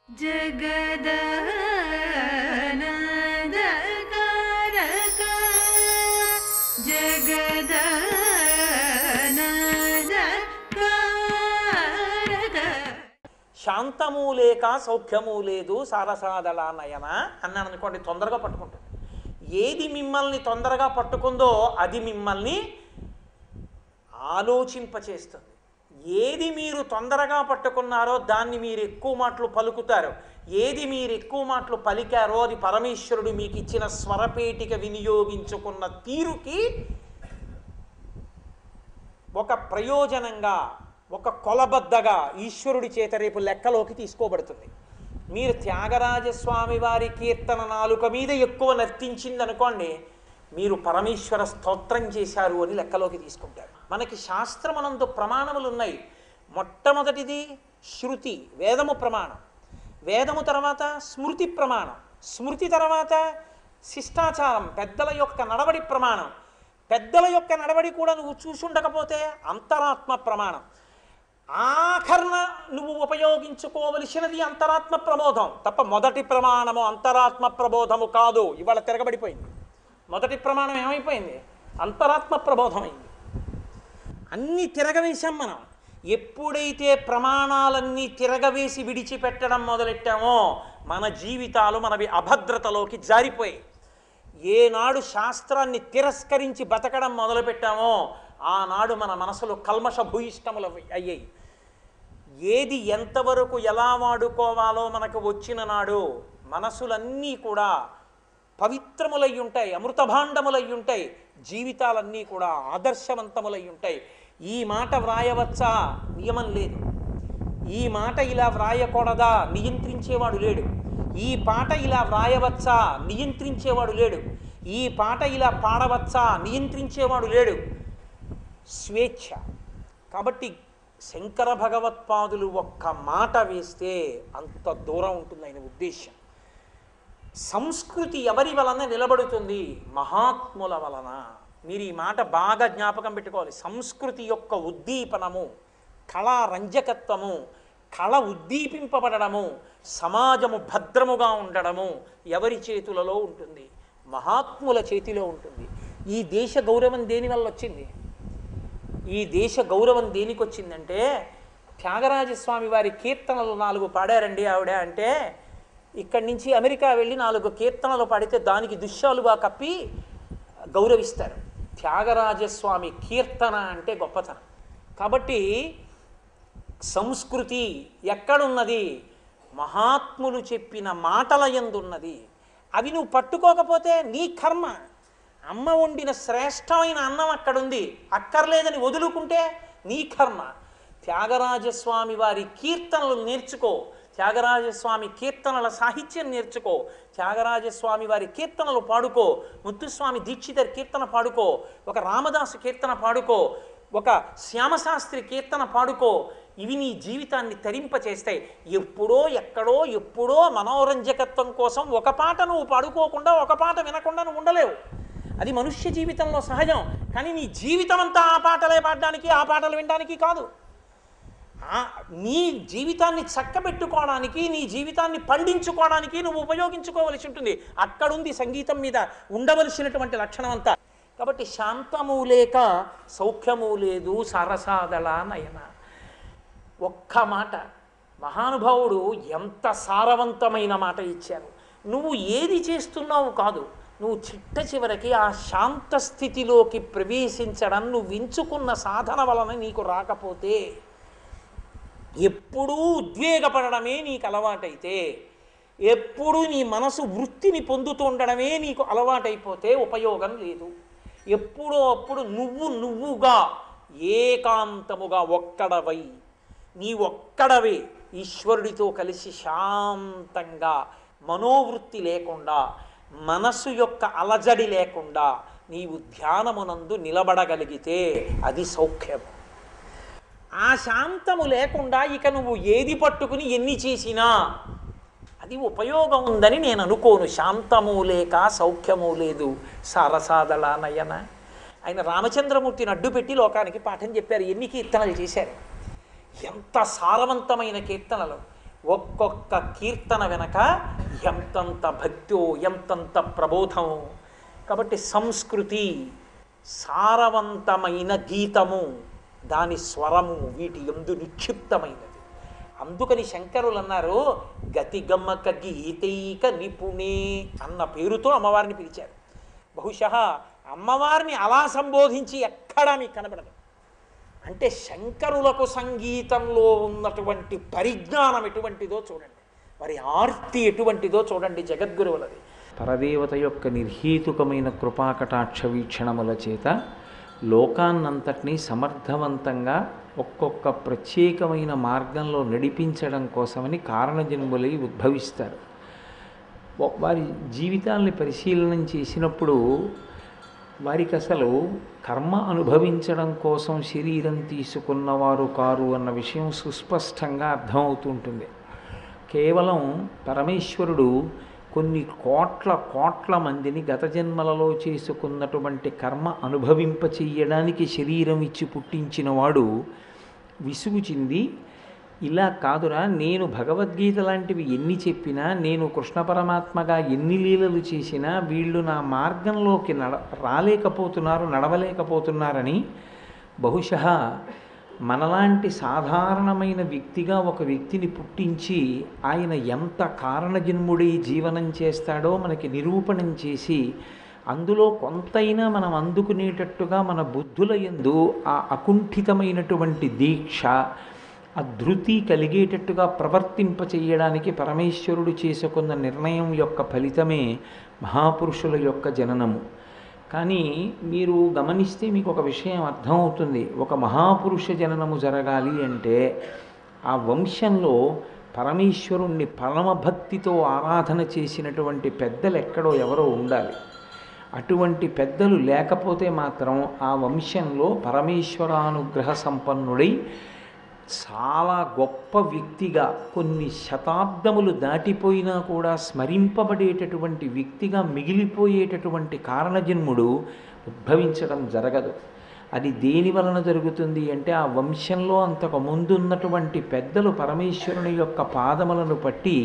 జగదానందకారక జగదానందకారక. శాంతము లేక సౌఖ్యము లేదు సారసాదళ నయన అన్నాను అనుకోండి, తొందరగా పట్టుకుంటుంది. ఏది మిమ్మల్ని తొందరగా పట్టుకుందో అది మిమ్మల్ని ఆలోచింపచేస్తుంది. ఏది మీరు తొందరగా పట్టుకున్నారో దాన్ని మీరు ఎక్కువ మాటలు పలుకుతారు. ఏది మీరు ఎక్కువ మాటలు పలికారో అది పరమేశ్వరుడు మీకు ఇచ్చిన స్వరపేటిక వినియోగించుకున్న తీరుకి ఒక ప్రయోజనంగా, ఒక కొలబద్దగా ఈశ్వరుడి చేత రేపు లెక్కలోకి తీసుకోబడుతుంది. మీరు త్యాగరాజస్వామి వారి కీర్తన నాలుక మీద ఎక్కువ నర్తించిందనుకోండి, మీరు పరమేశ్వర స్తోత్రం చేశారు అని లెక్కలోకి తీసుకుంటారు. మనకి శాస్త్రమనందు ప్రమాణములు ఉన్నాయి. మొట్టమొదటిది శృతి, వేదము ప్రమాణం. వేదము తర్వాత స్మృతి ప్రమాణం. స్మృతి తర్వాత శిష్టాచారం, పెద్దల యొక్క నడవడి ప్రమాణం. పెద్దల యొక్క నడవడి కూడా నువ్వు చూసుండకపోతే అంతరాత్మ ప్రమాణం. ఆఖరణ నువ్వు ఉపయోగించుకోవలసినది అంతరాత్మ ప్రబోధం తప్ప మొదటి ప్రమాణము అంతరాత్మ ప్రబోధము కాదు. ఇవాళ తిరగబడిపోయింది. మొదటి ప్రమాణం ఏమైపోయింది? అంతరాత్మ ప్రబోధమైంది. అన్నీ తిరగవేశాం మనం. ఎప్పుడైతే ప్రమాణాలన్నీ తిరగవేసి విడిచిపెట్టడం మొదలెట్టామో మన జీవితాలు మనవి అభద్రతలోకి జారిపోయాయి. ఏనాడు శాస్త్రాన్ని తిరస్కరించి బతకడం మొదలుపెట్టామో ఆనాడు మన మనసులో కల్మష భూయిష్టములు అయ్యాయి. ఏది ఎంతవరకు ఎలా వాడుకోవాలో మనకు వచ్చిన నాడు మనసులన్నీ కూడా పవిత్రములై ఉంటాయి, అమృతభాండములై ఉంటాయి. జీవితాలన్నీ కూడా ఆదర్శవంతములై ఉంటాయి. ఈ మాట వ్రాయవచ్చా? నియమం లేదు. ఈ మాట ఇలా వ్రాయకూడదా? నియంత్రించేవాడు లేడు. ఈ పాట ఇలా వ్రాయవచ్చా? నియంత్రించేవాడు లేడు. ఈ పాట ఇలా పాడవచ్చా? నియంత్రించేవాడు లేడు. స్వేచ్ఛ. కాబట్టి శంకర భగవత్పాదులు ఒక్క మాట వేస్తే అంత దూరం ఉంటుంది ఆయన ఉద్దేశం. సంస్కృతి ఎవరి వలన నిలబడుతుంది? మహాత్ముల వలన. మీరు ఈ మాట బాగా జ్ఞాపకం పెట్టుకోవాలి. సంస్కృతి యొక్క ఉద్దీపనము, కళా రంజకత్వము, కళ ఉద్దీపింపబడము, సమాజము భద్రముగా ఉండడము ఎవరి చేతులలో ఉంటుంది? మహాత్ముల చేతిలో ఉంటుంది. ఈ దేశ గౌరవం దేనివల్ల వచ్చింది? ఈ దేశ గౌరవం దేనికి వచ్చిందంటే, త్యాగరాజస్వామి వారి కీర్తనలు 4 పాడారండి ఆవిడ అంటే, ఇక్కడి నుంచి అమెరికా వెళ్ళి 4 కీర్తనలు పాడితే దానికి దుశ్శాలుగా కప్పి గౌరవిస్తారు. త్యాగరాజస్వామి కీర్తన అంటే గొప్పతనం. కాబట్టి సంస్కృతి ఎక్కడున్నది? మహాత్ములు చెప్పిన మాటల యందున్నది. అవి నువ్వు పట్టుకోకపోతే నీ కర్మ. అమ్మ వండిన శ్రేష్టమైన అన్నం అక్కడుంది, అక్కర్లేదని వదులుకుంటే నీ కర్మ. త్యాగరాజస్వామి వారి కీర్తనలు నేర్చుకో, త్యాగరాజస్వామి కీర్తనల సాహిత్యం నేర్చుకో, త్యాగరాజస్వామి వారి కీర్తనలు పాడుకో, ముత్తుస్వామి దీక్షితర్ కీర్తన పాడుకో, ఒక రామదాసు కీర్తన పాడుకో, ఒక శ్యామశాస్త్రి కీర్తన పాడుకో. ఇవి నీ జీవితాన్ని తరింపచేస్తాయి. ఎప్పుడో ఎక్కడో ఎప్పుడో మనోరంజకత్వం కోసం ఒక పాట నువ్వు పాడుకోకుండా, ఒక పాట వినకుండా నువ్వు ఉండలేవు. అది మనుష్య జీవితంలో సహజం. కానీ నీ జీవితం అంతా ఆ పాటలే పాడడానికి, ఆ పాటలు వినడానికి కాదు. నీ జీవితాన్ని చక్కబెట్టుకోవడానికి, నీ జీవితాన్ని పండించుకోవడానికి నువ్వు ఉపయోగించుకోవలసి ఉంటుంది. అక్కడుంది సంగీతం మీద ఉండవలసినటువంటి లక్షణం అంతా. కాబట్టి శాంతము లేక సౌఖ్యము లేదు సరసాదళ నయన. ఒక్క మాట మహానుభావుడు ఎంత సారవంతమైన మాట ఇచ్చారు. నువ్వు ఏది చేస్తున్నావు కాదు, నువ్వు చిట్ట చివరికి ఆ శాంత స్థితిలోకి ప్రవేశించడం నువ్వు ఎంచుకున్న సాధన వలన నీకు రాకపోతే, ఎప్పుడూ ఉద్వేగపడడమే నీకు అలవాటైతే, ఎప్పుడు నీ మనసు వృత్తిని పొందుతూ ఉండడమే నీకు అలవాటైపోతే ఉపయోగం లేదు. ఎప్పుడో అప్పుడు నువ్వుగా ఏకాంతముగా ఒక్కడవై, నీ ఒక్కడవే ఈశ్వరుడితో కలిసి శాంతంగా, మనోవృత్తి లేకుండా, మనసు యొక్క అలజడి లేకుండా నీవు ధ్యానమునందు నిలబడగలిగితే అది సౌఖ్యము. ఆ శాంతము లేకుండా ఇక నువ్వు ఏది పట్టుకుని ఎన్ని చేసినా అది ఉపయోగం ఉందని నేను అనుకోను. శాంతము లేక సౌఖ్యము లేదు సారసాదళ నయన. ఆయన రామచంద్రమూర్తిని అడ్డుపెట్టి లోకానికి పాఠం చెప్పారు. ఎన్ని కీర్తనలు చేశారు! ఎంత సారవంతమైన కీర్తనలు! ఒక్కొక్క కీర్తన వెనక ఎంతంత భక్తో ఎంతంత ప్రబోధము. కాబట్టి సంస్కృతి సారవంతమైన గీతము, దాని స్వరము వీటి యందు నిక్షిప్తమైనది. అందుకని శంకరులు అన్నారు గతిగమ్మక గీతైక నిపుణే అన్న పేరుతో అమ్మవారిని పిలిచారు. బహుశः అమ్మవారిని అలా సంబోధించి ఎక్కడా మీకు కనబడదు. అంటే శంకరులకు సంగీతంలో ఉన్నటువంటి పరిజ్ఞానం ఎటువంటిదో చూడండి, వారి ఆర్తి ఎటువంటిదో చూడండి జగద్గురువులది. పరదేవత యొక్క నిర్హేతుకమైన కృపాకటాక్ష వీక్షణముల చేత లోకాన్నంతటినీ సమర్థవంతంగా ఒక్కొక్క ప్రత్యేకమైన మార్గంలో నడిపించడం కోసమని కారణజన్ములై ఉద్భవిస్తారు. వారి జీవితాల్ని పరిశీలనం చేసినప్పుడు వారికి అసలు కర్మ అనుభవించడం కోసం శరీరం తీసుకున్నవారు కారు అన్న విషయం సుస్పష్టంగా అర్థమవుతుంటుంది. కేవలం పరమేశ్వరుడు కొన్ని కోట్ల మందిని గత జన్మలలో చేసుకున్నటువంటి కర్మ అనుభవింపచెయ్యడానికి శరీరం ఇచ్చి పుట్టించినవాడు విసుగు చెంది, ఇలా కాదురా, నేను భగవద్గీత లాంటివి ఎన్ని చెప్పినా, నేను కృష్ణ పరమాత్మగా ఎన్ని లీలలు చేసినా వీళ్ళు నా మార్గంలోకి రాలేకపోతున్నారు, నడవలేకపోతున్నారని బహుశः మనలాంటి సాధారణమైన వ్యక్తిగా ఒక వ్యక్తిని పుట్టించి ఆయన ఎంత కారణజన్ముడై జీవనం చేస్తాడో మనకి నిరూపణం చేసి, అందులో కొంతైనా మనం అందుకునేటట్టుగా మన బుద్ధుల యందు ఆ అకుంఠితమైనటువంటి దీక్ష, ఆ ధృతి కలిగేటట్టుగా ప్రవర్తింపచేయడానికి పరమేశ్వరుడు చేసుకున్న నిర్ణయం యొక్క ఫలితమే మహాపురుషుల యొక్క జననము. కానీ మీరు గమనిస్తే మీకు ఒక విషయం అర్థమవుతుంది. ఒక మహాపురుష జననము జరగాలి అంటే ఆ వంశంలో పరమేశ్వరుణ్ణి పరమభక్తితో ఆరాధన చేసినటువంటి పెద్దలు ఎక్కడో ఎవరో ఉండాలి. అటువంటి పెద్దలు లేకపోతే మాత్రం ఆ వంశంలో పరమేశ్వరానుగ్రహ సంపన్నుడై చాలా గొప్ప వ్యక్తిగా, కొన్ని శతాబ్దములు దాటిపోయినా కూడా స్మరింపబడేటటువంటి వ్యక్తిగా మిగిలిపోయేటటువంటి కారణజన్ముడు ఉద్భవించడం జరగదు. అది దేని వలన జరుగుతుంది అంటే ఆ వంశంలో అంతకు ముందున్నటువంటి పెద్దలు పరమేశ్వరుని యొక్క పాదములను పట్టి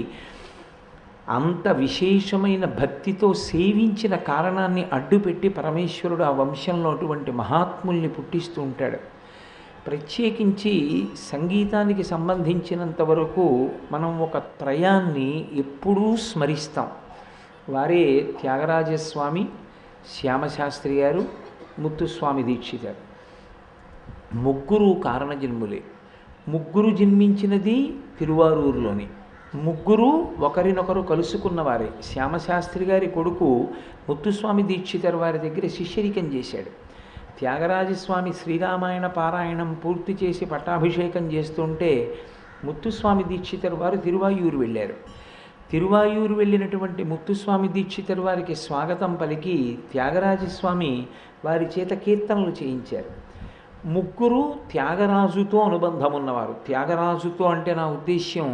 అంత విశేషమైన భక్తితో సేవించిన కారణాన్ని అడ్డుపెట్టి పరమేశ్వరుడు ఆ వంశంలో అటువంటి మహాత్ముల్ని పుట్టిస్తూ ఉంటాడు. ప్రత్యేకించి సంగీతానికి సంబంధించినంత వరకు మనం ఒక త్రయాన్ని ఎప్పుడూ స్మరిస్తాం. వారే త్యాగరాజస్వామి, శ్యామశాస్త్రి గారు, ముత్తుస్వామి దీక్షిత్ గారు. ముగ్గురు కారణజన్ములే. ముగ్గురు జన్మించినది తిరువారూరులోని. ముగ్గురు ఒకరినొకరు కలుసుకున్నవారే. శ్యామశాస్త్రి గారి కొడుకు ముత్తుస్వామి దీక్షితర్ వారి దగ్గర శిష్యరికం చేశాడు. త్యాగరాజస్వామి శ్రీరామాయణ పారాయణం పూర్తి చేసి పట్టాభిషేకం చేస్తుంటే ముత్తుస్వామి దీక్షితర్ వారు తిరువాయూరు వెళ్ళారు. తిరువాయూరు వెళ్ళినటువంటి ముత్తుస్వామి దీక్షితర్ వారికి స్వాగతం పలికి త్యాగరాజస్వామి వారి చేత కీర్తనలు చేయించారు. ముగ్గురు త్యాగరాజుతో అనుబంధం ఉన్నవారు. త్యాగరాజుతో అంటే నా ఉద్దేశ్యం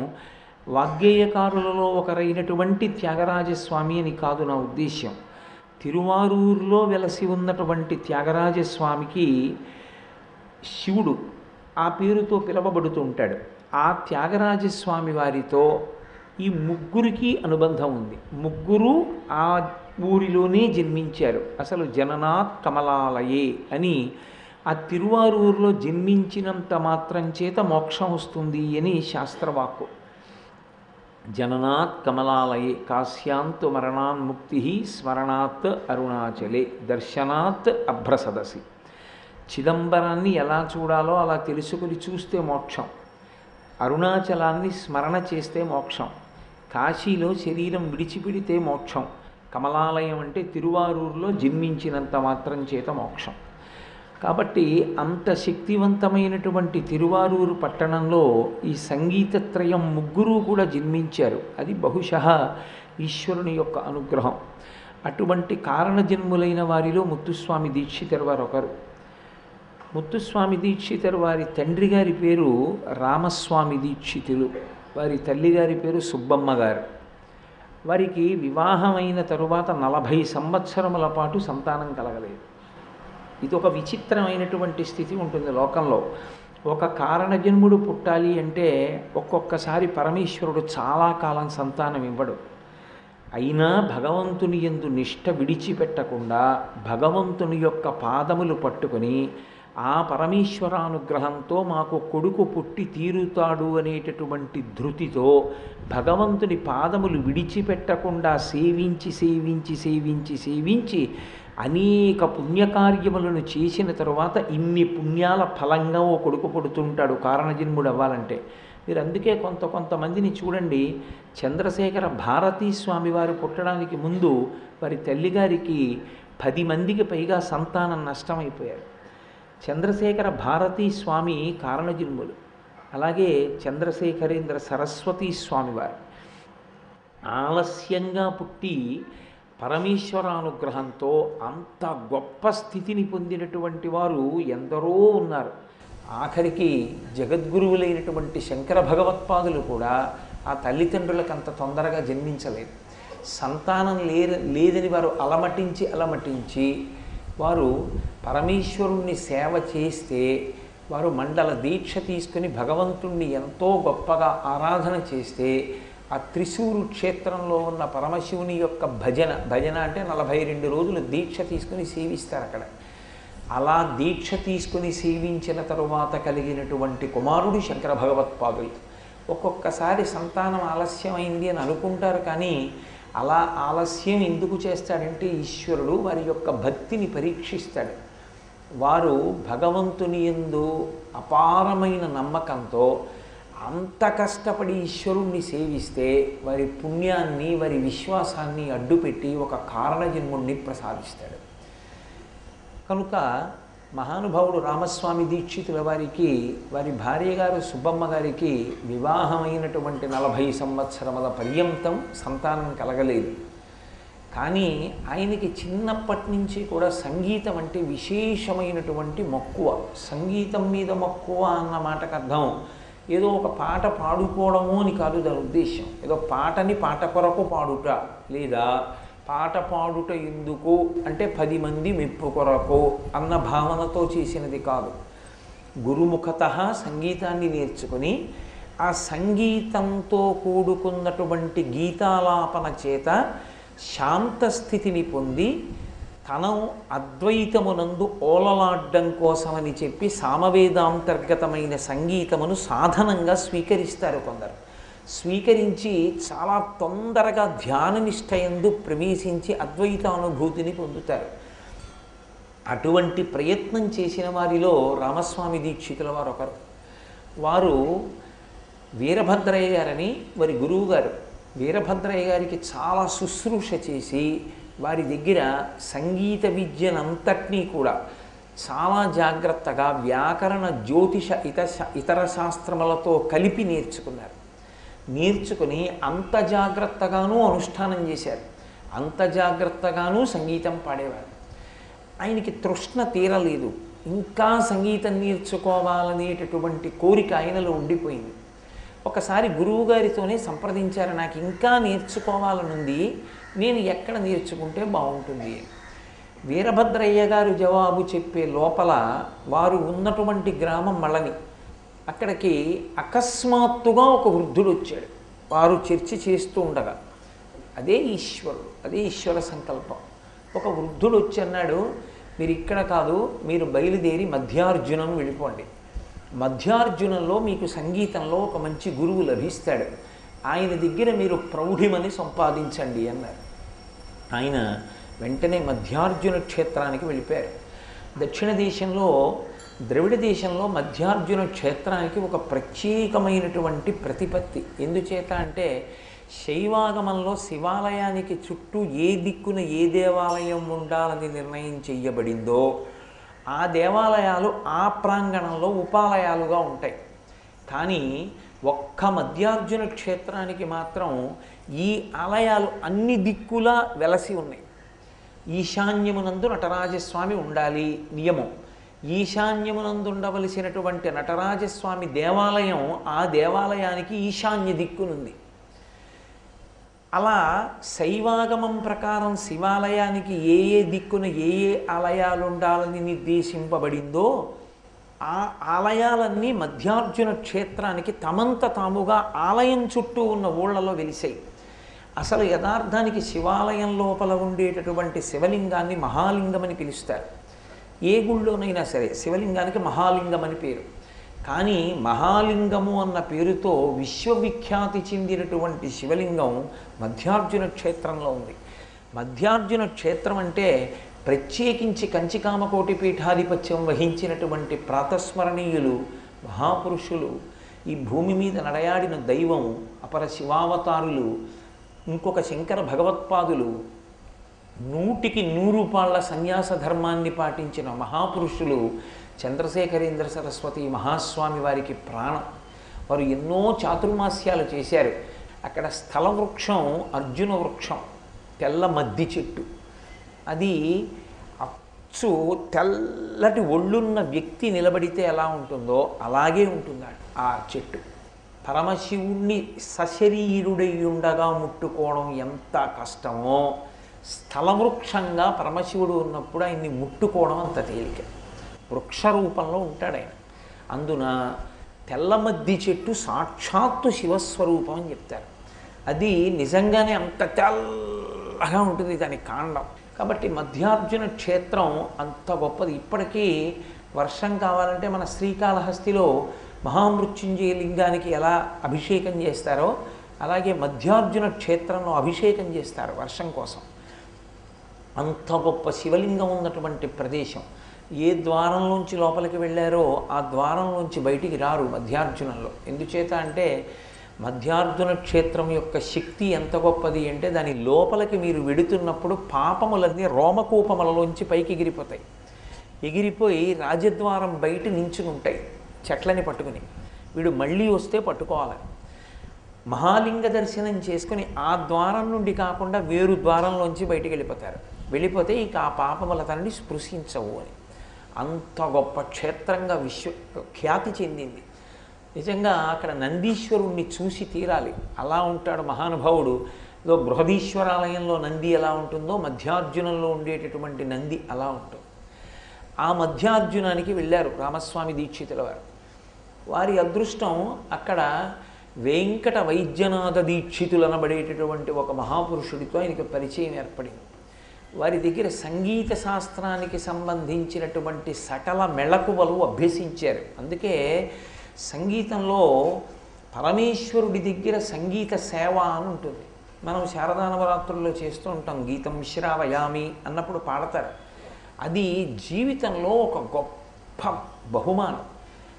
వాగ్గేయకారులలో ఒకరైనటువంటి త్యాగరాజస్వామి అని కాదు నా ఉద్దేశ్యం. తిరువారూరులో వెలసి ఉన్నటువంటి త్యాగరాజస్వామికి శివుడు ఆ పేరుతో పిలవబడుతూ ఉంటాడు. ఆ త్యాగరాజస్వామి వారితో ఈ ముగ్గురికి అనుబంధం ఉంది. ముగ్గురు ఆ ఊరిలోనే జన్మించారు. అసలు జననాత్ కమలాలయే అని ఆ తిరువారూరులో జన్మించినంత మాత్రం చేత మోక్షం వస్తుంది అని శాస్త్రవాక్కు. జననాత్ కమలాలయే కాశ్యాంత్ మరణాన్ముక్తి స్మరణాత్ అరుణాచలే దర్శనాత్ అభ్రసదసి. చిదంబరాన్ని ఎలా చూడాలో అలా తెలుసుకుని చూస్తే మోక్షం, అరుణాచలాన్ని స్మరణ చేస్తే మోక్షం, కాశీలో శరీరం విడిచిపెడితే మోక్షం, కమలాలయం అంటే తిరువారూరులో జన్మించినంత మాత్రం చేత మోక్షం. కాబట్టి అంత శక్తివంతమైనటువంటి తిరువారూరు పట్టణంలో ఈ సంగీతత్రయం ముగ్గురు కూడా జన్మించారు. అది బహుశः ఈశ్వరుని యొక్క అనుగ్రహం. అటువంటి కారణజన్ములైన వారిలో ముత్తుస్వామి దీక్షితర్ వారు ఒకరు. ముత్తుస్వామి దీక్షితర్ వారి తండ్రి గారి పేరు రామస్వామి దీక్షితులు, వారి తల్లిగారి పేరు సుబ్బమ్మ గారు. వారికి వివాహమైన తరువాత 40 సంవత్సరముల పాటు సంతానం కలగలేదు. ఇది ఒక విచిత్రమైనటువంటి స్థితి ఉంటుంది లోకంలో. ఒక కారణజన్ముడు పుట్టాలి అంటే ఒక్కొక్కసారి పరమేశ్వరుడు చాలా కాలం సంతానం ఇవ్వడు. అయినా భగవంతుని యందు నిష్ఠ విడిచిపెట్టకుండా భగవంతుని యొక్క పాదములు పట్టుకొని ఆ పరమేశ్వరానుగ్రహంతో మాకు కొడుకు పుట్టి తీరుతాడు అనేటటువంటి ధృతితో భగవంతుని పాదములు విడిచిపెట్టకుండా సేవించి సేవించి సేవించి సేవించి అనేక పుణ్యకార్యములను చేసిన తరువాత ఇన్ని పుణ్యాల ఫలంగా ఓ కొడుకు పుడుతుంటాడు కారణజన్ముడు అవ్వాలంటే. మీరు అందుకే కొంతమందిని చూడండి, చంద్రశేఖర భారతీ స్వామి వారు పుట్టడానికి ముందు వారి తల్లిగారికి 10 మందికి పైగా సంతానం నష్టమైపోయారు. చంద్రశేఖర భారతీ స్వామి కారణజన్ములు. అలాగే చంద్రశేఖరేంద్ర సరస్వతీ స్వామివారు ఆలస్యంగా పుట్టి పరమేశ్వరానుగ్రహంతో అంత గొప్ప స్థితిని పొందినటువంటి వారు ఎందరో ఉన్నారు. ఆఖరికి జగద్గురువులైనటువంటి శంకర భగవత్పాదులు కూడా ఆ తల్లిదండ్రులకు అంత తొందరగా జన్మించలేదు. సంతానం లేదని వారు అలమటించి వారు పరమేశ్వరుణ్ణి సేవ చేస్తే వారు మండల దీక్ష తీసుకుని భగవంతుణ్ణి ఎంతో గొప్పగా ఆరాధన చేస్తే ఆ త్రిశూరు క్షేత్రంలో ఉన్న పరమశివుని యొక్క భజన అంటే 42 రోజులు దీక్ష తీసుకుని సేవిస్తారు అక్కడ. అలా దీక్ష తీసుకుని సేవించిన తరువాత కలిగినటువంటి కుమారుడు శంకర భగవత్పాదులు. ఒక్కొక్కసారి సంతానం ఆలస్యమైంది అని అనుకుంటారు, కానీ అలా ఆలస్యం ఎందుకు చేస్తాడంటే ఈశ్వరుడు వారి యొక్క భక్తిని పరీక్షిస్తాడు. వారు భగవంతుని యందు అపారమైన నమ్మకంతో అంత కష్టపడి ఈశ్వరుణ్ణి సేవిస్తే వారి పుణ్యాన్ని వారి విశ్వాసాన్ని అడ్డుపెట్టి ఒక కారణజన్ముడిని ప్రసాదిస్తాడు. కనుక మహానుభావుడు రామస్వామి దీక్షితుల వారికి వారి భార్య గారు సుబ్బమ్మ గారికి వివాహమైనటువంటి 40 సంవత్సరముల పర్యంతం సంతానం కలగలేదు. కానీ ఆయనకి చిన్నప్పటి నుంచి కూడా సంగీతం అంటే విశేషమైనటువంటి మక్కువ. సంగీతం మీద మక్కువ అన్న మాటకు అర్థం ఏదో ఒక పాట పాడుకోవడము అని కాదు దాని ఉద్దేశం. ఏదో పాటని పాట కొరకు పాడుట, లేదా పాట పాడుట ఎందుకు అంటే 10 మంది మెప్పు కొరకు అన్న భావనతో చేసినది కాదు. గురుముఖతః సంగీతాన్ని నేర్చుకుని ఆ సంగీతంతో కూడుకున్నటువంటి గీతాలాపన చేత శాంతస్థితిని పొంది తను అద్వైతమునందు ఓలలాడ్డం కోసమని చెప్పి సామవేదాంతర్గతమైన సంగీతమును సాధనంగా స్వీకరిస్తారు కొందరు. స్వీకరించి చాలా తొందరగా ధ్యాననిష్టయందు ప్రవేశించి అద్వైతానుభూతిని పొందుతారు. అటువంటి ప్రయత్నం చేసిన వారిలో రామస్వామి దీక్షితుల వారు ఒకరు. వారు వీరభద్రయ్య గారని వారి గురువు గారు వీరభద్రయ్య గారికి చాలా శుశ్రూష చేసి వారి దగ్గర సంగీత విద్యనంతటినీ కూడా చాలా జాగ్రత్తగా వ్యాకరణ జ్యోతిష ఇతర శాస్త్రములతో కలిపి నేర్చుకుని అంత జాగ్రత్తగానూ అనుష్ఠానం చేశారు, అంత జాగ్రత్తగానూ సంగీతం పాడేవారు. ఆయనకి తృష్ణ తీరలేదు, ఇంకా సంగీతం నేర్చుకోవాలనేటటువంటి కోరిక ఆయనలో ఉండిపోయింది. ఒకసారి గురువుగారితోనే సంప్రదించారు, నాకు ఇంకా నేర్చుకోవాలనుంది, నేను ఎక్కడ నేర్చుకుంటే బాగుంటుంది. వీరభద్రయ్య గారు జవాబు చెప్పే లోపల వారు ఉన్నటువంటి గ్రామం మళ్ళని. అక్కడికి అకస్మాత్తుగా ఒక వృద్ధుడు వచ్చాడు. వారు చర్చ చేస్తూ ఉండగా అదే ఈశ్వరుడు, అదే ఈశ్వర సంకల్పం. ఒక వృద్ధుడు వచ్చి అన్నాడు, మీరు ఇక్కడ కాదు, మీరు బయలుదేరి మధ్యార్జునం వెళ్ళిపోండి. మధ్యార్జునంలో మీకు సంగీతంలో ఒక మంచి గురువు లభిస్తాడు, ఆయన దగ్గర మీరు ప్రౌఢిమని సంపాదించండి అన్నారు. ఆయన వెంటనే మధ్యార్జున క్షేత్రానికి వెళ్ళిపోయారు. దక్షిణ దేశంలో ద్రవిడ దేశంలో మధ్యార్జున క్షేత్రానికి ఒక ప్రత్యేకమైనటువంటి ప్రతిపత్తి. ఎందుచేత అంటే శైవాగమంలో శివాలయానికి చుట్టూ ఏ దిక్కున ఏ దేవాలయం ఉండాలని నిర్ణయం చెయ్యబడిందో ఆ దేవాలయాలు ఆ ప్రాంగణంలో ఉపాలయాలుగా ఉంటాయి. కానీ ఒక్క మధ్యార్జున క్షేత్రానికి మాత్రం ఈ ఆలయాలు అన్ని దిక్కులా వెలసి ఉన్నాయి. ఈశాన్యమునందు నటరాజస్వామి ఉండాలి నియమం. ఈశాన్యమునందు ఉండవలసినటువంటి నటరాజస్వామి దేవాలయం ఆ దేవాలయానికి ఈశాన్య దిక్కునుంది. అలా శైవాగమం ప్రకారం శివాలయానికి ఏ దిక్కున ఏ ఆలయాలు ఉండాలని నిర్దేశింపబడిందో ఆ ఆలయాలన్నీ మధ్యార్జున క్షేత్రానికి తమంత తాముగా ఆలయం చుట్టూ ఉన్న ఊళ్ళలో వెలిసాయి. అసలు యథార్థానికి శివాలయం లోపల ఉండేటటువంటి శివలింగాన్ని మహాలింగం అని పిలుస్తారు. ఏ గుళ్ళోనైనా సరే శివలింగానికి మహాలింగం అని పేరు. కానీ మహాలింగము అన్న పేరుతో విశ్వవిఖ్యాతి చెందినటువంటి శివలింగం మధ్యార్జున క్షేత్రంలో ఉంది. మధ్యార్జున క్షేత్రం అంటే ప్రత్యేకించి కంచికామకోటి పీఠాధిపత్యం వహించినటువంటి ప్రాతస్మరణీయులు మహాపురుషులు, ఈ భూమి మీద నడయాడిన దైవం, అపర శివావతారులు, ఇంకొక శంకర భగవత్పాదులు, 100కి 100 రూపాయల సన్యాస ధర్మాన్ని పాటించిన మహాపురుషులు చంద్రశేఖరేంద్ర సరస్వతి మహాస్వామి వారికి ప్రాణం. వారు ఎన్నో చాతుర్మాస్యాలు చేశారు. అక్కడ స్థల వృక్షం అర్జున వృక్షం, తెల్ల మద్ది చెట్టు. అది అచ్చు తెల్లటి ఒళ్ళున్న వ్యక్తి నిలబడితే ఎలా ఉంటుందో అలాగే ఉంటుంది ఆ చెట్టు. పరమశివుణ్ణి సశరీరుడై ఉండగా ముట్టుకోవడం ఎంత కష్టమో, స్థలవృక్షంగా పరమశివుడు ఉన్నప్పుడు ఆయన్ని ముట్టుకోవడం అంత తేలిక. వృక్ష రూపంలో ఉంటాడు ఆయన. అందున తెల్లమద్ది చెట్టు సాక్షాత్తు శివస్వరూపం అని చెప్తారు. అది నిజంగానే అంత తెల్లగా ఉంటుంది దాని కాండం. కాబట్టి మధ్యార్జున క్షేత్రం అంత గొప్పది. ఇప్పటికీ వర్షం కావాలంటే మన శ్రీకాళహస్తిలో మహామృత్యుంజయ లింగానికి ఎలా అభిషేకం చేస్తారో అలాగే మధ్యార్జున క్షేత్రంలో అభిషేకం చేస్తారు వర్షం కోసం. అంత గొప్ప శివలింగం ఉన్నటువంటి ప్రదేశం. ఏ ద్వారంలోంచి లోపలికి వెళ్ళారో ఆ ద్వారంలోంచి బయటికి రారు మధ్యార్జునంలో. ఎందుచేత అంటే మధ్యార్జున క్షేత్రం యొక్క శక్తి ఎంత గొప్పది అంటే దాని లోపలికి మీరు వెడుతున్నప్పుడు పాపములన్నీ రోమకూపములలోంచి పైకి ఎగిరిపోతాయి. ఎగిరిపోయి రాజద్వారం బయట నించుని ఉంటాయి చెట్లని పట్టుకుని. వీడు మళ్ళీ వస్తే పట్టుకోవాలి. మహాలింగ దర్శనం చేసుకుని ఆ ద్వారం నుండి కాకుండా వేరు ద్వారంలోంచి బయటికి వెళ్ళిపోతారు. వెళ్ళిపోతే ఇక ఆ పాపముల తనని స్పృశించవు అని. అంత గొప్ప క్షేత్రంగా ఖ్యాతి చెందింది. నిజంగా అక్కడ నందీశ్వరుణ్ణి చూసి తీరాలి. అలా ఉంటాడు మహానుభావుడు. ఏదో బృహదీశ్వరాలయంలో నంది ఎలా ఉంటుందో మధ్యార్జునంలో ఉండేటటువంటి నంది అలా ఉంటుంది. ఆ మధ్యార్జునానికి వెళ్ళారు రామస్వామి దీక్షితుల వారు. వారి అదృష్టం అక్కడ వెంకట వైద్యనాథ దీక్షితులు అనబడేటటువంటి ఒక మహాపురుషుడితో ఆయనకి పరిచయం ఏర్పడింది. వారి దగ్గర సంగీత శాస్త్రానికి సంబంధించినటువంటి సకల మెళకువలు అభ్యసించారు. అందుకే సంగీతంలో పరమేశ్వరుడి దగ్గర సంగీత సేవ అని ఉంటుంది. మనం శారదా నవరాత్రుల్లో చేస్తూ ఉంటాం. గీతం శ్రావయామి అన్నప్పుడు పాడతారు. అది జీవితంలో ఒక గొప్ప బహుమానం.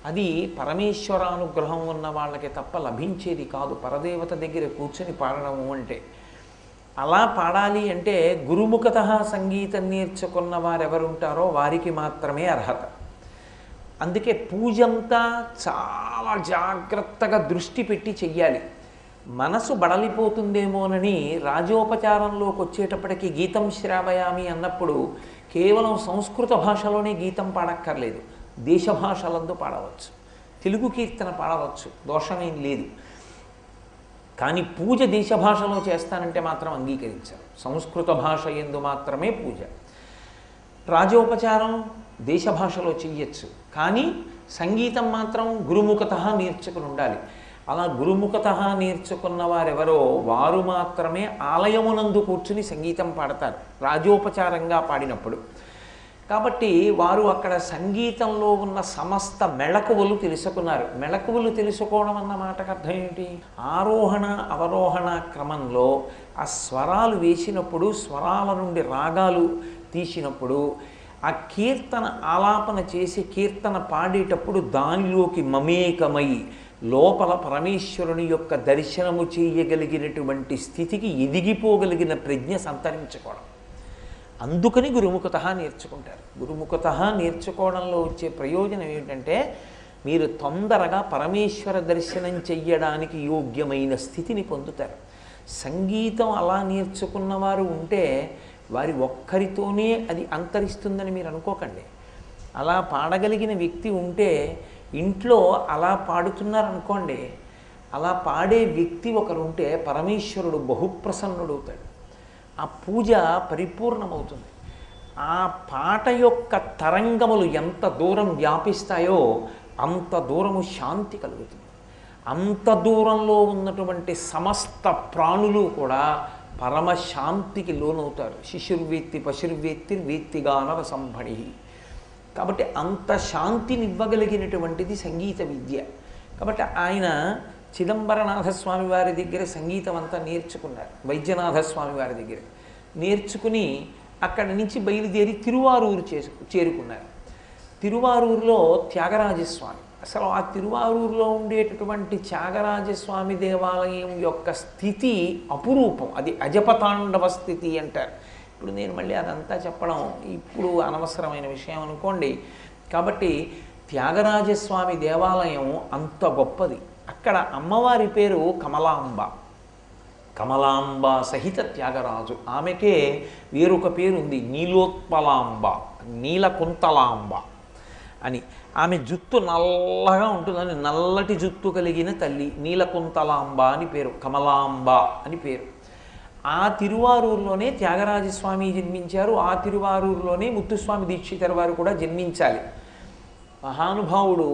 అది పరమేశ్వరానుగ్రహం ఉన్న వాళ్ళకి తప్ప లభించేది కాదు. పరదేవత దగ్గర కూర్చొని పాడడము అంటే అలా పాడాలి అంటే గురుముఖత సంగీతం నేర్చుకున్న వారెవరుంటారో వారికి మాత్రమే అర్హత. అందుకే పూజంతా చాలా జాగ్రత్తగా దృష్టి పెట్టి చెయ్యాలి. మనసు బడలిపోతుందేమోనని రాజోపచారంలోకి వచ్చేటప్పటికి గీతం శ్రావయామి అన్నప్పుడు కేవలం సంస్కృత భాషలోనే గీతం పాడక్కర్లేదు, దేశ భాషలందు పాడవచ్చు, తెలుగు కీర్తన పాడవచ్చు, దోషమేం లేదు. కానీ పూజ దేశ భాషలో చేస్తానంటే మాత్రం అంగీకరించారు. సంస్కృత భాష యందు మాత్రమే పూజ. రాజోపచారం దేశ భాషలో చెయ్యొచ్చు, కానీ సంగీతం మాత్రం గురుముఖత నేర్చుకుని ఉండాలి. అలా గురుముఖత నేర్చుకున్న వారెవరో వారు మాత్రమే ఆలయమునందు కూర్చుని సంగీతం పాడతారు రాజోపచారంగా పాడినప్పుడు. కాబట్టి వారు అక్కడ సంగీతంలో ఉన్న సమస్త మెళకువలు తెలుసుకున్నారు. మెళకువలు తెలుసుకోవడం అన్న మాటకు అర్థం ఏంటి? ఆరోహణ అవరోహణ క్రమంలో ఆ స్వరాలు వేసినప్పుడు, స్వరాల నుండి రాగాలు తీసినప్పుడు, ఆ కీర్తన ఆలాపన చేసి కీర్తన పాడేటప్పుడు దానిలోకి మమేకమై లోపల పరమేశ్వరుని యొక్క దర్శనము చేయగలిగినటువంటి స్థితికి ఎదిగిపోగలిగిన ప్రజ్ఞ సంతరించుకోవడం. అందుకని గురుముఖత నేర్చుకుంటారు. గురుముఖత నేర్చుకోవడంలో వచ్చే ప్రయోజనం ఏంటంటే మీరు తొందరగా పరమేశ్వర దర్శనం చెయ్యడానికి యోగ్యమైన స్థితిని పొందుతారు. సంగీతం అలా నేర్చుకున్నవారు ఉంటే వారి ఒక్కరితోనే అది అంతరిస్తుందని మీరు అనుకోకండి. అలా పాడగలిగిన వ్యక్తి ఉంటే ఇంట్లో అలా పాడుతున్నారనుకోండి, అలా పాడే వ్యక్తి ఒకరుంటే పరమేశ్వరుడు బహుప్రసన్నుడవుతాడు. ఆ పూజ పరిపూర్ణమవుతుంది. ఆ పాట యొక్క తరంగములు ఎంత దూరం వ్యాపిస్తాయో అంత దూరము శాంతి కలుగుతుంది. అంత దూరంలో ఉన్నటువంటి సమస్త ప్రాణులు కూడా పరమశాంతికి లోనవుతారు. శిశుర్వేత్తి పశుర్వేత్తి వేత్తిగాన రసంభణి. కాబట్టి అంత శాంతినివ్వగలిగినటువంటిది సంగీత విద్య. కాబట్టి ఆయన చిదంబరనాథస్వామి వారి దగ్గర సంగీతం అంతా నేర్చుకున్నారు. వైద్యనాథస్వామి వారి దగ్గర నేర్చుకుని అక్కడి నుంచి బయలుదేరి తిరువారూరు చేరుకున్నారు. తిరువారూరులో త్యాగరాజస్వామి, అసలు ఆ తిరువారూరులో ఉండేటటువంటి త్యాగరాజస్వామి దేవాలయం యొక్క స్థితి అపురూపం. అది అజపతాండవ స్థితి అంటారు. ఇప్పుడు నేను మళ్ళీ అదంతా చెప్పడం ఇప్పుడు అనవసరమైన విషయం అనుకోండి. కాబట్టి త్యాగరాజస్వామి దేవాలయం అంత గొప్పది. అక్కడ అమ్మవారి పేరు కమలాంబ. కమలాంబ సహిత త్యాగరాజు. ఆమెకే వేరొక పేరు ఉంది, నీలోత్పలాంబ, నీలకుంతలాంబ అని. ఆమె జుత్తు నల్లగా ఉంటుందని నల్లటి జుత్తు కలిగిన తల్లి నీలకుంతలాంబ అని పేరు, కమలాంబ అని పేరు. ఆ తిరువారూరులోనే త్యాగరాజస్వామి జన్మించారు. ఆ తిరువారూరులోనే ముత్తుస్వామి దీక్షితర్ వారు కూడా జన్మించాలి. మహానుభావుడు.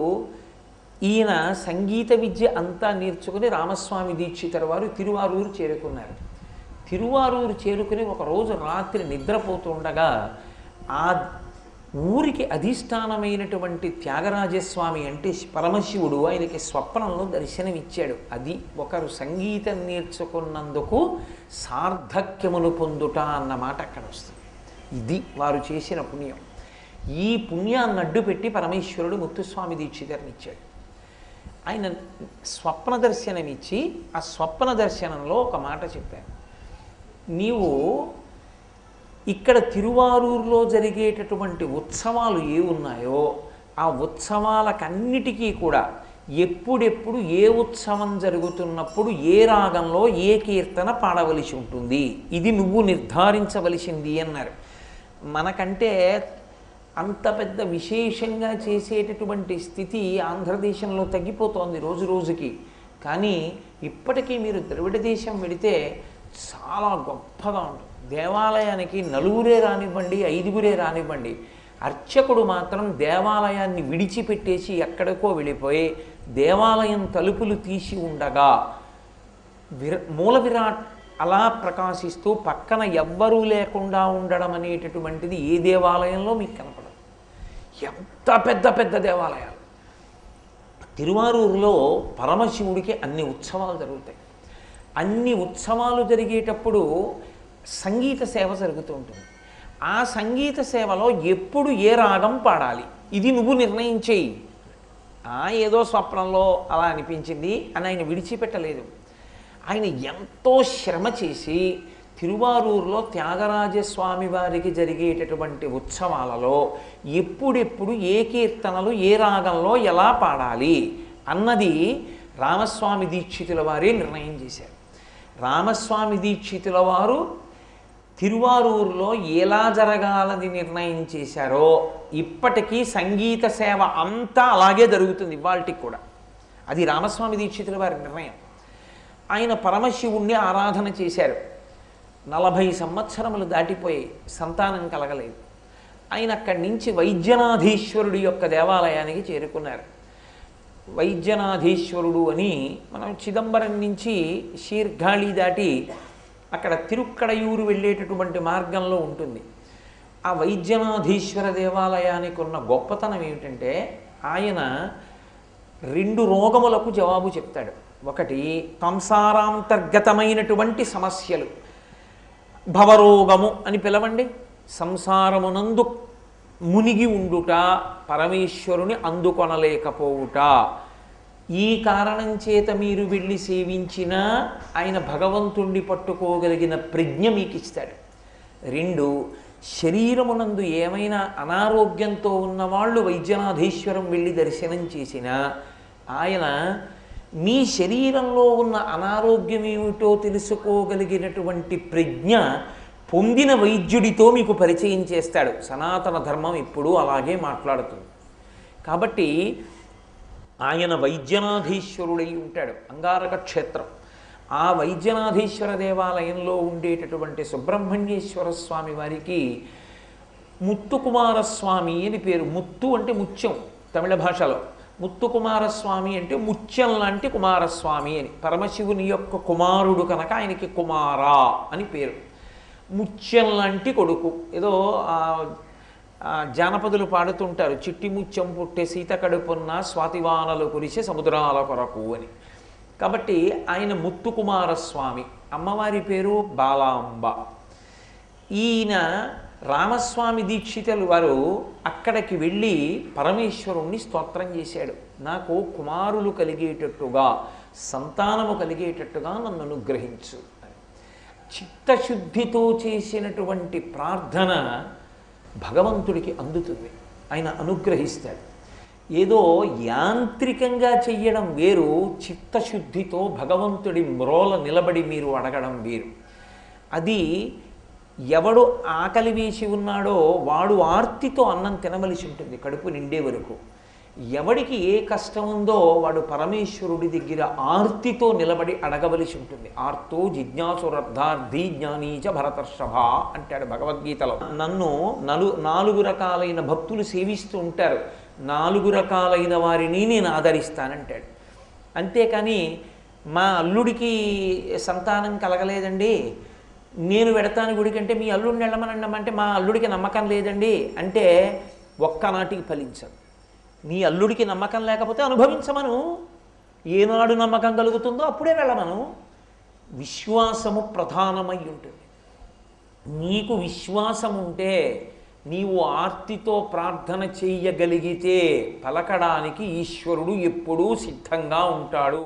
ఈయన సంగీత విద్య అంతా నేర్చుకుని రామస్వామి దీక్షితర్ వారు తిరువారూరు చేరుకున్నారు. తిరువారూరు చేరుకుని ఒకరోజు రాత్రి నిద్రపోతుండగా ఆ ఊరికి అధిష్టానమైనటువంటి త్యాగరాజస్వామి అంటే పరమశివుడు ఆయనకి స్వప్నంలో దర్శనమిచ్చాడు. అది ఒకరు సంగీతం నేర్చుకున్నందుకు సార్థక్యమును పొందుట అన్నమాట అక్కడ వస్తుంది. ఇది వారు చేసిన పుణ్యం. ఈ పుణ్యాన్ని అడ్డుపెట్టి పరమేశ్వరుడు ముత్తుస్వామి దీక్షితర్నిచ్చాడు. ఆయన స్వప్న దర్శనమిచ్చి ఆ స్వప్న దర్శనంలో ఒక మాట చెప్పారు. నీవు ఇక్కడ తిరువారూరులో జరిగేటటువంటి ఉత్సవాలు ఏ ఉన్నాయో ఆ ఉత్సవాలకన్నిటికీ కూడా ఎప్పుడెప్పుడు ఏ ఉత్సవం జరుగుతున్నప్పుడు ఏ రాగంలో ఏ కీర్తన పాడవలసి ఉంటుంది, ఇది నువ్వు నిర్ధారించవలసింది అన్నారు. మనకంటే అంత పెద్ద విశేషంగా చేసేటటువంటి స్థితి ఆంధ్రదేశంలో తగ్గిపోతోంది రోజు రోజుకి. కానీ ఇప్పటికీ మీరు ద్రవిడ దేశం వెళితే చాలా గొప్పగా ఉంటుంది. దేవాలయానికి నలుగురే రానివ్వండి, ఐదుగురే రానివ్వండి, అర్చకుడు మాత్రం దేవాలయాన్ని విడిచిపెట్టేసి ఎక్కడికో వెళ్ళిపోయి దేవాలయం తలుపులు తీసి ఉండగా మూల విరాట్ అలా ప్రకాశిస్తూ పక్కన ఎవ్వరూ లేకుండా ఉండడం అనేటటువంటిది ఏ దేవాలయంలో మీకు కనపడదు. ఎంత పెద్ద పెద్ద దేవాలయాలు. తిరువారూరులో పరమశివుడికి అన్ని ఉత్సవాలు జరుగుతాయి. అన్ని ఉత్సవాలు జరిగేటప్పుడు సంగీత సేవ జరుగుతూ ఉంటుంది. ఆ సంగీత సేవలో ఎప్పుడు ఏ రాగం పాడాలి ఇది నువ్వు నిర్ణయించేయి. ఏదో స్వప్నంలో అలా అనిపించింది అని ఆయన విడిచిపెట్టలేదు. ఆయన ఎంతో శ్రమ చేసి తిరువారూరులో త్యాగరాజస్వామి వారికి జరిగేటటువంటి ఉత్సవాలలో ఎప్పుడెప్పుడు ఏ కీర్తనలు ఏ రాగంలో ఎలా పాడాలి అన్నది రామస్వామి దీక్షితుల వారే నిర్ణయం చేశారు. రామస్వామి దీక్షితుల వారు తిరువారూరులో ఎలా జరగాలని నిర్ణయం చేశారో ఇప్పటికీ సంగీత సేవ అంతా అలాగే జరుగుతుంది ఇవాళకి కూడా. అది రామస్వామి దీక్షితుల వారి నిర్ణయం. ఆయన పరమశివుణ్ణి ఆరాధన చేశారు. 40 సంవత్సరములు దాటిపోయి సంతానం కలగలేదు. ఆయన అక్కడి నుంచి వైద్యనాథీశ్వరుడి యొక్క దేవాలయానికి చేరుకున్నారు. వైద్యనాథీశ్వరుడు అని మనం చిదంబరం నుంచి శీర్ఘాళి దాటి అక్కడ తిరుక్కడయూరు వెళ్ళేటటువంటి మార్గంలో ఉంటుంది. ఆ వైద్యనాథీశ్వర దేవాలయానికి ఉన్న గొప్పతనం ఏమిటంటే ఆయన 2 రోగములకు జవాబు చెప్తాడు. ఒకటి సంసారాంతర్గతమైనటువంటి సమస్యలు, భవరోగము అని పిలవండి. సంసారమునందు మునిగి ఉండుట, పరమేశ్వరుని అందుకొనలేకపోవుట, ఈ కారణం చేత మీరు వెళ్ళి సేవించినా ఆయన భగవంతుణ్ణి పట్టుకోగలిగిన ప్రజ్ఞ మీకు ఇస్తాడు. 2 శరీరమునందు ఏమైనా అనారోగ్యంతో ఉన్నవాళ్ళు వైద్యనాథీశ్వరం వెళ్ళి దర్శనం చేసినా ఆయన మీ శరీరంలో ఉన్న అనారోగ్యం ఏమిటో తెలుసుకోగలిగినటువంటి ప్రజ్ఞ పొందిన వైద్యుడితో మీకు పరిచయం చేస్తాడు. సనాతన ధర్మం ఎప్పుడూ అలాగే మాట్లాడుతుంది. కాబట్టి ఆయన వైద్యనాథీశ్వరుడై ఉంటాడు. అంగారక క్షేత్రం. ఆ వైద్యనాథీశ్వర దేవాలయంలో ఉండేటటువంటి సుబ్రహ్మణ్యేశ్వర స్వామి వారికి ముత్తుకుమారస్వామి అని పేరు. ముత్తు అంటే ముత్యం తమిళ భాషలో, ముత్తుకుమారస్వామి అంటే ముత్యం లాంటి కుమారస్వామి అని. పరమశివుని యొక్క కుమారుడు కనుక ఆయనకి కుమారా అని పేరు. ముత్యం లాంటి కొడుకు. ఏదో జానపదులు పాడుతుంటారు, చిట్టి ముత్యం పుట్టే సీత కడుపున్న స్వాతివానలు కురిసే సముద్రాల కొరకు అని. కాబట్టి ఆయన ముత్తుకుమారస్వామి. అమ్మవారి పేరు బాలాంబ. ఈయన రామస్వామి దీక్షితులు వారు అక్కడికి వెళ్ళి పరమేశ్వరుణ్ణి స్తోత్రం చేశాడు. నాకు కుమారులు కలిగేటట్టుగా, సంతానము కలిగేటట్టుగా నన్ను అనుగ్రహించు. చిత్తశుద్ధితో చేసినటువంటి ప్రార్థన భగవంతుడికి అందుతుంది, ఆయన అనుగ్రహిస్తాడు. ఏదో యాంత్రికంగా చెయ్యడం వేరు, చిత్తశుద్ధితో భగవంతుడి మ్రోల నిలబడి మీరు అడగడం వేరు. అది ఎవడు ఆకలి వేసి ఉన్నాడో వాడు ఆర్తితో అన్నం తినవలసి ఉంటుంది కడుపు నిండే వరకు. ఎవడికి ఏ కష్టం ఉందో వాడు పరమేశ్వరుడి దగ్గర ఆర్తితో నిలబడి అడగవలసి ఉంటుంది. ఆర్తో జిజ్ఞాసురర్థార్థి జ్ఞానీచ భరతర్షభ అంటాడు భగవద్గీతలో. నన్ను 4 రకాలైన భక్తులు సేవిస్తూ ఉంటారు, 4 రకాలైన వారిని నేను ఆదరిస్తానంటాడు. అంతేకాని మా అల్లుడికి సంతానం కలగలేదండి, నేను వెడతాను గుడికంటే మీ అల్లుడిని వెళ్ళమనంటే మా అల్లుడికి నమ్మకం లేదండి అంటే ఒక్కనాటికి ఫలించదు. నీ అల్లుడికి నమ్మకం లేకపోతే అనుభవించమను, ఏనాడు నమ్మకం కలుగుతుందో అప్పుడే వెళ్ళమను. విశ్వాసము ప్రధానమై ఉంటుంది. నీకు విశ్వాసం ఉంటే, నీవు ఆర్తితో ప్రార్థన చెయ్యగలిగితే పలకడానికి ఈశ్వరుడు ఎప్పుడూ సిద్ధంగా ఉంటాడు.